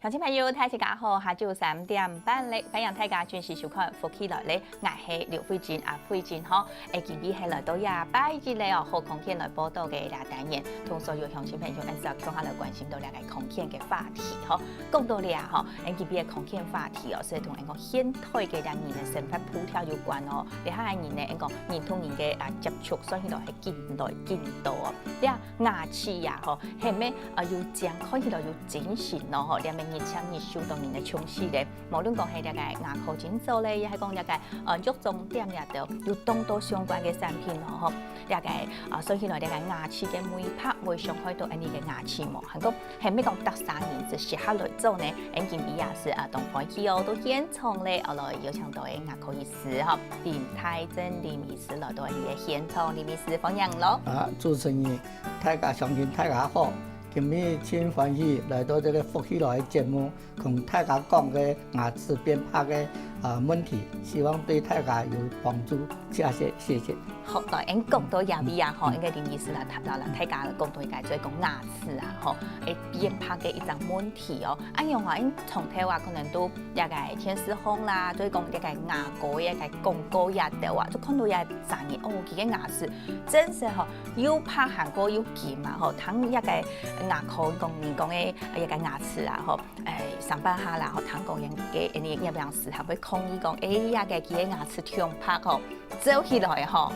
乡亲朋友，大家好，下晝3點半咧，歡迎大家準時收看《福氣來咧》，我係劉慧珍阿慧珍吼，今日係來到廿8日咧哦，好空間來報道嘅兩單元，同所有鄉親朋友一齊共下來關心到兩個空間嘅話題吼。講到咧吼，今日嘅空間話題哦，是同一個現代嘅兩人嘅生活步調有關哦。你睇下人咧，一個人同人嘅接觸，所以就係近來近到哦。你啊牙齒呀吼，係咩要講看起來要整形咯吼，兩面。像你受到人的重視咧，無論講係一個牙科診所咧，亦係講一個藥妝店也都有當多相關嘅產品咯吼。一個所以來一個牙齒嘅美白會傷害到你嘅牙齒膜，係講係咩講特產人就適合來做呢？今日也是同歡喜哦，都現場咧，來邀請到嘅牙科醫師吼，林泰正林醫師來到我哋嘅現場，林醫師歡迎咯。主持人，大家相信大家好。今日真歡喜來到這個福氣來嘅節目，同大家講嘅牙齒變白嘅問題，希望對大家有幫助。謝謝。好，來講到牙醫啊，吼，應該林醫師來談到啦，大家講到一個做講牙齒啊，吼，變白嘅一種問題哦。按樣話，因從頭話可能都一個天絲風啦，所以講一個牙膏一個廣告也得話，就看到一產業哦，佢嘅牙齒真係吼，又白韓國又尖啊，吼，ทั้ง一個牙科講嘅一個牙齒啊，吼，上班下啦，吼，ทั้講嘅你一樣時候會抗議講，一個佢嘅牙齒太白吼，走起來吼。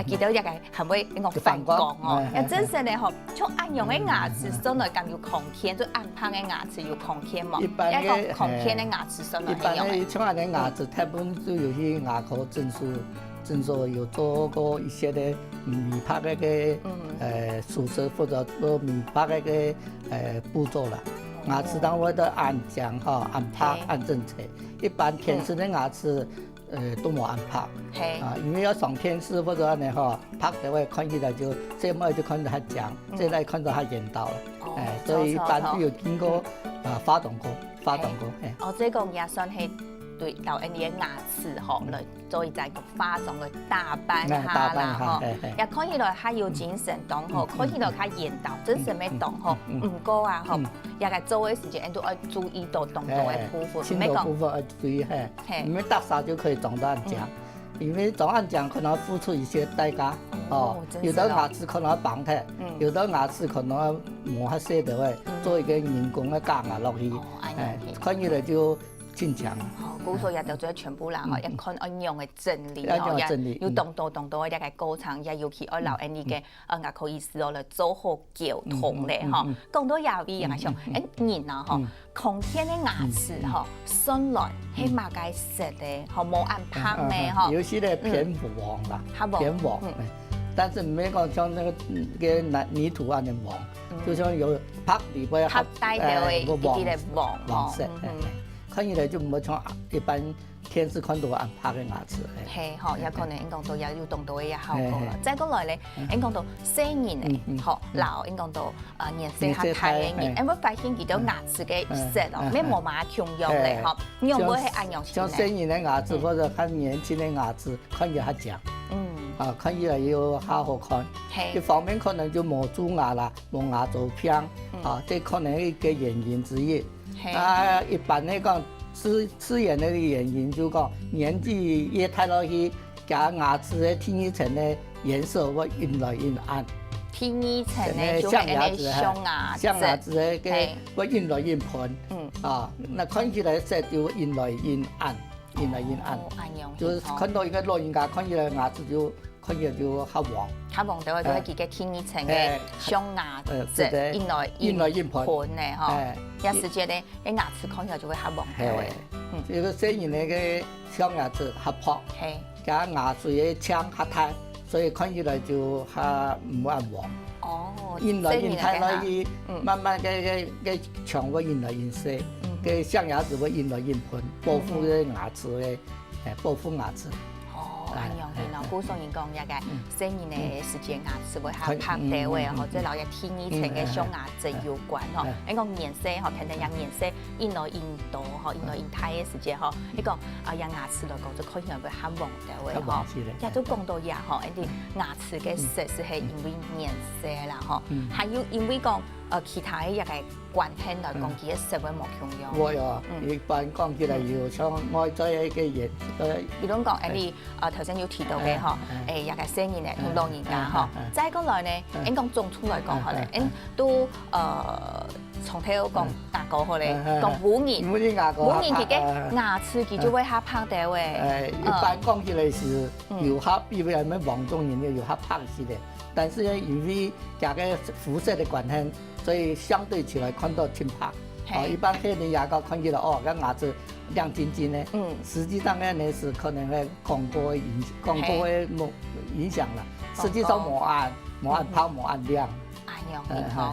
見到一個係咪一個反光哦？真實咧嗬，從按用嘅牙齒上來講要抗天，就按拍嘅牙齒要抗天嘛。一個抗天嘅牙齒上來用。一般嘅像啲牙齒，大部分都有去牙科診所有做過一些嘅美白嘅手術或者做美白嘅步驟啦。牙齒當我都按講嚇，按拍按正確。一般天生嘅牙齒。都冇安拍，因為要上天絲或者呢哈拍的話，看起來就這麼就看到它僵，這來看到它演到了，所以一般都有經過發動過。這個也算係對到你嘅牙齒吼來做一個化妝來打扮下啦吼，也看起來它有精神當吼，看起來它演到真係咩當吼，唔過啊吼。也個做嘅時間，都要注意到動作嘅部分，輕度部分要注意係，唔係打掃就可以撞到人講，因為撞人講可能付出一些代價，有的牙齒可能要綁佢，有的牙齒可能要磨下些的話，做一個人工嘅假牙落去，看起來就真強。古所也就做全部啦，一看按用嘅整理，要動到一個過程，也要去愛留你嘅牙科醫師來做好溝通咧，嗬。講到牙醫啊，像人啊，嗬，空天嘅牙齒嗬，上來係馬介色嘅，嗬冇按拍咧，嗬。有些咧偏黃啦，偏黃，但是唔係講像那個嘅泥土啊咁黃，就像有拍裏邊拍帶嘅一啲嘅黃色。看起來就唔會像一般天絲看到按拍嘅牙齒。係，嗬，有可能應講到也要動到嘅效果啦。再過來咧，應講到細人咧，嗬，老應講到年紀較大嘅人，因為發現佢到牙齒嘅色咯，咩冇馬強用咧，嗬，用唔係按用先咧。像細人嘅牙齒或者看年輕嘅牙齒，看起來較僵。看起來又好看。一方面可能就磨蛀牙啦，磨牙做片，這可能一個原因之一。一般嚟講，自然嘅原因就講年紀越大落去，假牙齒嘅天一層嘅顏色會越來越暗。天一層咧就係你象牙齒嘅會越來越盤。那看起來色就越來越暗，越來越暗。就是看到一個老人家，看起來牙齒就看起來就好黃。較黃到都係幾個天一層嘅象牙質，越來越盤咧，嗬。有時間咧，啲牙齒看起來就會較黃嘅。呢個雖然你嘅象牙質較薄，加牙髓嘅槍較大，所以看起來就較唔會黃。越來越大落去，慢慢嘅牆會越來越細，嘅象牙質會越來越盤，保護嘅牙齒嘅保護牙齒。按樣嘅咯，古上人講一個細年嘅時間牙齒會較拍地位，或者留一天一層嘅象牙質有關嗬。你講顏色嗬，睇睇有顏色，越來越多嗬，越來越大嘅時間嗬。你講有牙齒來講就可以會較黃地位嗬。亦都講到牙嗬，啲牙齒嘅色是係因為顏色啦嗬，還有因為講其他嘅一個關係來講，佢嘅食會冇重要。我呀，一般講起來要像外在嘅嘢，比如講，你頭先有提到嘅嗬，一個成人咧同老人家嗬，再過來呢，應講種出來講，可能應都從頭講牙膏好咧，講5年，5年佢嘅牙齒佢就會嚇拍到嘅。一般講起來是有嚇比我們黃種人嘅有嚇拍些的，但是呢，因為這個膚色的關係，所以相對起來看到輕拍。一般黑人牙膏看起來哦，個牙齒亮晶晶的，實際上呢是可能係廣告嘅影響啦。實際上冇按泡冇按亮。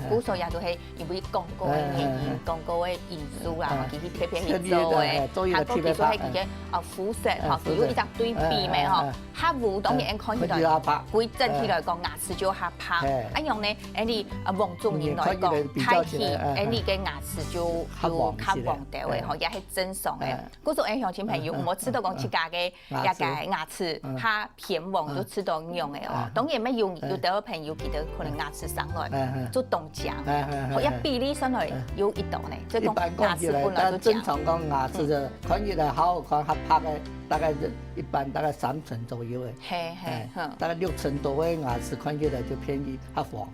古時候也都係因為廣告嘅原因、廣告嘅因素啦，佢去特別去做嘅。韓國其實係佢嘅膚色，佢有一隻對比嘅嗬。客戶當然看起來，佢整體來講牙齒就嚇拍。一樣呢，你黃種人來講，睇起你嘅牙齒就較黃掉嘅，嗬，也係正常嘅。古時候鄉親朋友，我知道講自家嘅一個牙齒較偏黃，都知道用嘅哦。當然咩有啲朋友記得可能牙齒上來。做動獎，或一比例上來有一度呢，即係講牙齒本來就正常講牙齒就看起來好看，合拍嘅大概一般大概3寸左右嘅，大概6寸多嘅牙齒看起來就偏合黃。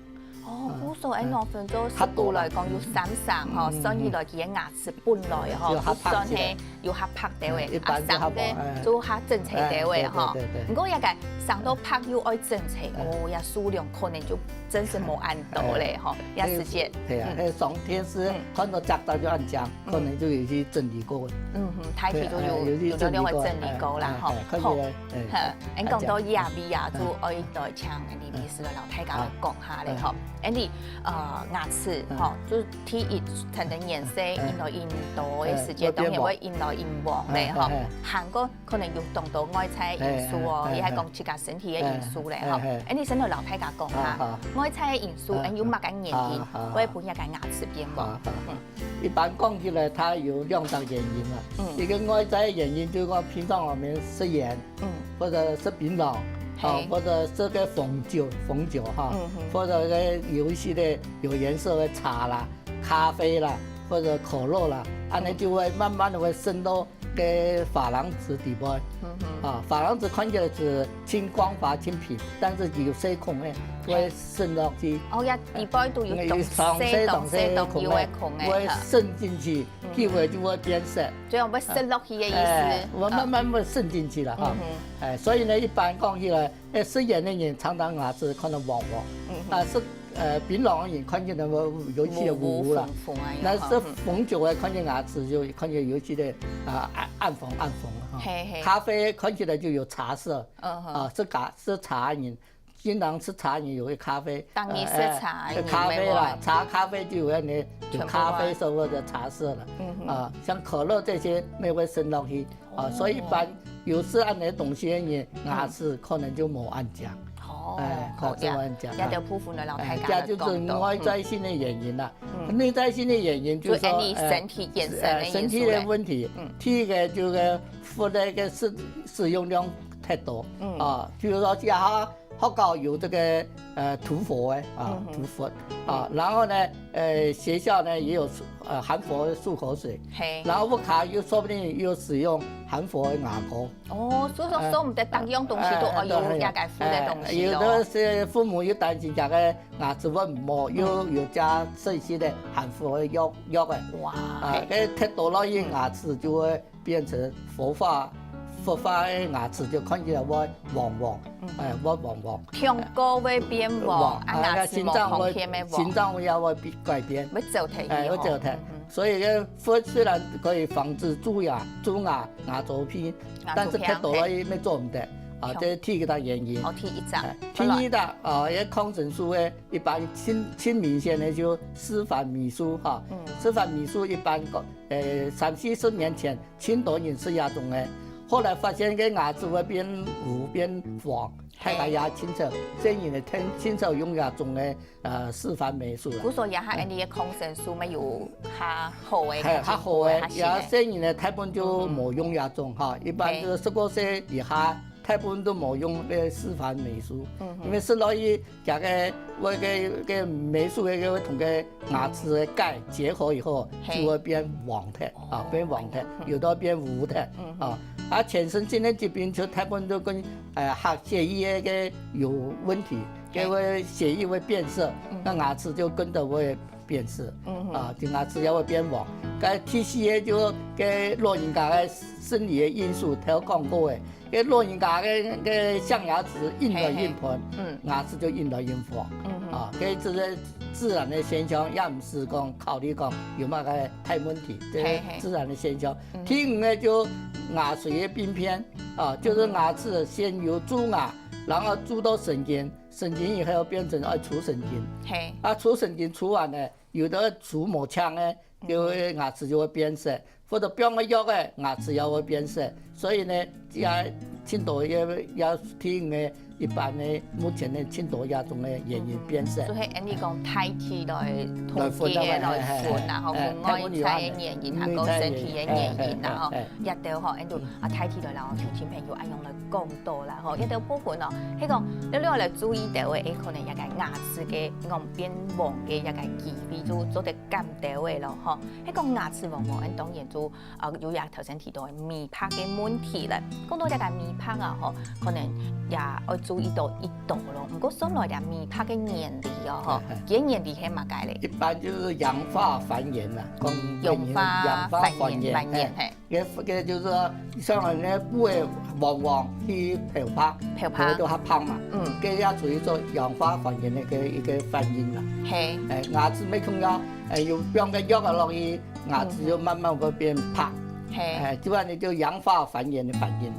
古時候喺我份做角度來講要3層嗬，所以來佢嘅牙齒本來嗬，唔算係要合拍到嘅，生嘅做合整齊到嘅嗬。唔過一個生到拍要愛整齊，也數量可能就真是冇按到咧嗬，一時間。係啊，上天是看到夾到就按獎，可能就有啲整理過。睇起都有咗兩個整理過啦嗬。好，你講到牙味啊，就愛來請你美師老太家來講下咧嗬。你牙齒嗬，就睇一層層顏色，印來印多嘅時間，當然會印來印黃咧嗬。韓國可能要動到外在因素哦，亦係講自家身體嘅因素咧嗬。你先同老太家講下，外在嘅因素，有乜嘅原因會本一個牙齒變黃？一般講起來，它有2種原因啦。一個外在原因就講平常我們食鹽，或者食檳榔。或者這個紅酒哈，或者有一些的有顏色的茶啦、咖啡啦，或者可樂啦，安尼就會慢慢的會滲到個珐琅質底部。珐琅質看起來是輕光滑、輕平，但是有細孔呢，會滲落去。底部都有洞有個孔嘅，會滲進去，機會就會變色。最後會滲落去嘅意思。我慢慢會滲進去了哈。所以呢，一般講起來，食鹽的人常常牙齒可能黃黃，食檳榔的人看起來有些糊啦。那食紅酒嘅看見牙齒就看見有些的暗黃哈。咖啡看起來就有茶色，是茶飲。經常吃茶飲有咖啡，當你食茶咖啡啦，咖啡就有那有咖啡色或者茶色了。像可樂這些沒會滲落去，所以一般有時按那東西呢，牙齒可能就冇按獎。好，也就部分的老太家這就是外在性的原因啦。內在性的原因就是說身體顏色的因素。身體的問題，第一個就是敷那個使用量太多，譬如說家學校有這個塗佛塗佛然後呢學校呢也有含氟漱口水，然後屋卡又說不定又使用含氟的牙膏。所以說唔得當樣東西都要有一個敷的東西咯。有的是父母又擔心這個牙齒會磨，又有加這些的含氟的藥嘅。哇！太多了，牙齒就會變成氟化的牙齒就看起來會黃黃，會黃黃。聽歌會變黃，牙齒黃偏咩黃？心臟會改變，會走態。會走態。所以呢，雖然可以防止蛀牙周病，但是太多了沒做唔得。這是第一個原因。第二個一抗生素呢，一般親明顯的就施凡米蘇哈。施凡米蘇一般30-40年前青島人是牙種的。後來發現個牙齒會變糊變黃，太個牙清澈，所以呢，清澈用牙種的施凡美素。古時候也係你嘅抗生素沒有較好嘅，較好嘅，也所以呢，台本就冇用牙種哈，一般就15歲以下大部分都冇用那个示范美术，因为是落去加个我个美术个同个牙齿的钙结合以后，就会变黄的啊，变黄的，有的变糊的啊。啊，全身性的疾病就大部分都跟血液个有问题，因为血液会变色，那牙齿就跟着会变色，啊，就牙齿也会变黄。个 TCA 就个老人家的生理的因素，头讲过的，个老人家个象牙齿硬了硬盘，牙齿就硬了硬黄，啊，个这个自然的现象，也唔是讲考虑讲有乜个太问题，这自然的现象。第五呢就牙髓的病变，啊，就是牙齿先有蛀牙，然后蛀到神经，神经以后变成除神经，啊，除神经除完呢，有的除膜腔呢，就会牙齿就会变色，或者变个药的牙齿也会变色，所以呢，也青岛也听呢。一般的目前的青岛亚种的原因变色，所以按你讲胎体来统计的来分，然后分外在的原因，还有身体的原因，然后一道吼，按照胎体来，然后听众朋友按用来讲到啦吼，一道部分哦，迄个你另外来注意到的，可能一个牙齿嘅黄变黄嘅一个机会就做得减到的咯吼，迄个牙齿黄黄，按当然就有也头先提到的面拍嘅问题啦，讲到一个面拍啊吼，可能也要注意到一度咯，不过所来的面拍嘅原理哦，吼，嘅原理係乜解咧？一般就是氧化还原啦，氧化还原係，个就是说，像人咧不会黄黄去漂拍都较胖嘛，佢也属于做氧化还原的一个反应啦。係，牙齿没空药，有变个药啊落去，牙齿就慢慢会变拍，就按你就氧化还原的反应。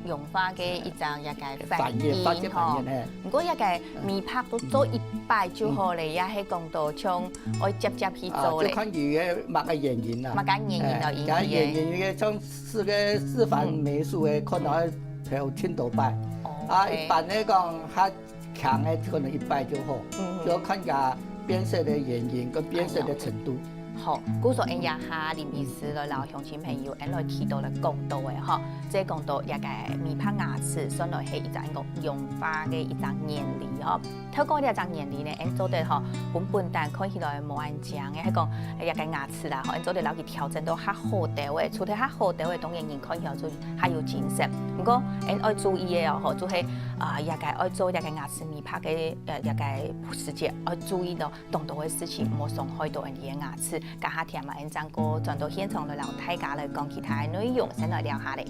氧化嘅一種一個反應吼，不過一個面拍都做一擺就好咧，也係講到像我接去做咧。就看佢嘅乜嘅原因啦。乜嘅原因就引起嘅。原因嘅像是個示範美術嘅，可能要千多擺。啊，一般嚟講，較強嘅可能一擺就好，就看佢變色嘅原因跟變色嘅程度。好，故說一下林醫師來，然後鄉親朋友來提到來講到嘅嗬，即係講到一個面拍牙齒，上來係一種氧化嘅一種原理嗬。透過呢一種原理咧，做得嗬本但看起來冇咁正嘅，係講一個牙齒啦，嗬，做得攞佢調整到較好啲嘅，除咗較好啲嘅，當然人看起來就較有精神。不過要注意嘅嗬，就係一個要做一個牙齒面拍嘅一個時節，要注意到動到嘅事情，唔好傷害到人哋嘅牙齒。家下聽埋張歌轉到現場來，讓大家來講其他內容，先來聊下嚟。